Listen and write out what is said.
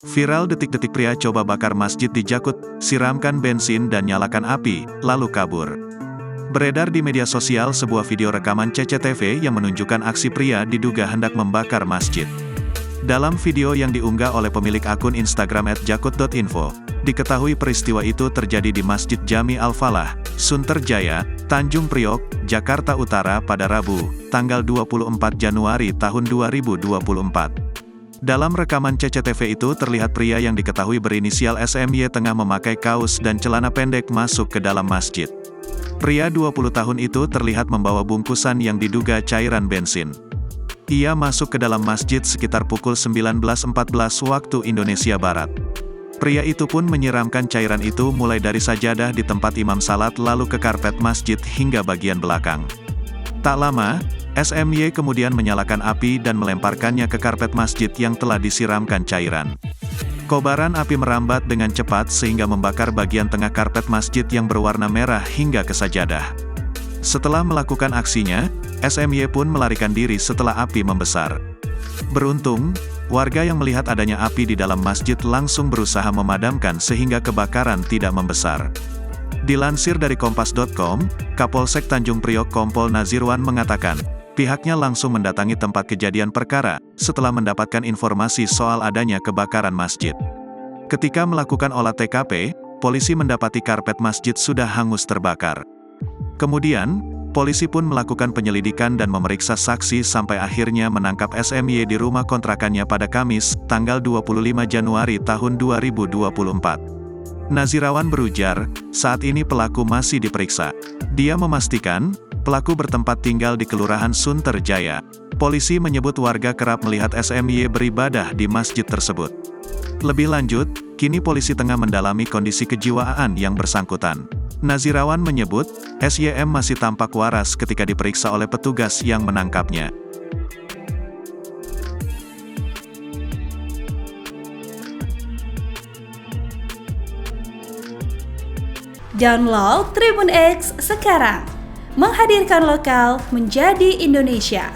Viral detik-detik pria coba bakar masjid di Jakut, siramkan bensin dan nyalakan api, lalu kabur. Beredar di media sosial sebuah video rekaman CCTV yang menunjukkan aksi pria diduga hendak membakar masjid. Dalam video yang diunggah oleh pemilik akun Instagram @jakut.info, diketahui peristiwa itu terjadi di Masjid Jami Al-Falah, Sunterjaya, Tanjung Priok, Jakarta Utara pada Rabu, tanggal 24 Januari tahun 2024. Dalam rekaman CCTV itu terlihat pria yang diketahui berinisial SMY tengah memakai kaos dan celana pendek masuk ke dalam masjid. Pria 20 tahun itu terlihat membawa bungkusan yang diduga cairan bensin. Ia masuk ke dalam masjid sekitar pukul 19.14 waktu Indonesia Barat. Pria itu pun menyiramkan cairan itu mulai dari sajadah di tempat imam salat lalu ke karpet masjid hingga bagian belakang. Tak lama, SMY kemudian menyalakan api dan melemparkannya ke karpet masjid yang telah disiramkan cairan. Kobaran api merambat dengan cepat sehingga membakar bagian tengah karpet masjid yang berwarna merah hingga ke sajadah. Setelah melakukan aksinya, SMY pun melarikan diri setelah api membesar. Beruntung, warga yang melihat adanya api di dalam masjid langsung berusaha memadamkan sehingga kebakaran tidak membesar. Dilansir dari Kompas.com, Kapolsek Tanjung Priok Kompol Nazirwan mengatakan, pihaknya langsung mendatangi tempat kejadian perkara, setelah mendapatkan informasi soal adanya kebakaran masjid. Ketika melakukan olah TKP, polisi mendapati karpet masjid sudah hangus terbakar. Kemudian, polisi pun melakukan penyelidikan dan memeriksa saksi sampai akhirnya menangkap SMY di rumah kontrakannya pada Kamis, tanggal 25 Januari tahun 2024. Nazirawan berujar, saat ini pelaku masih diperiksa. Dia memastikan, pelaku bertempat tinggal di Kelurahan Sunterjaya. Polisi menyebut warga kerap melihat SMY beribadah di masjid tersebut. Lebih lanjut, kini polisi tengah mendalami kondisi kejiwaan yang bersangkutan. Nazirawan menyebut, SYM masih tampak waras ketika diperiksa oleh petugas yang menangkapnya. Download Tribun X sekarang, menghadirkan lokal menjadi Indonesia.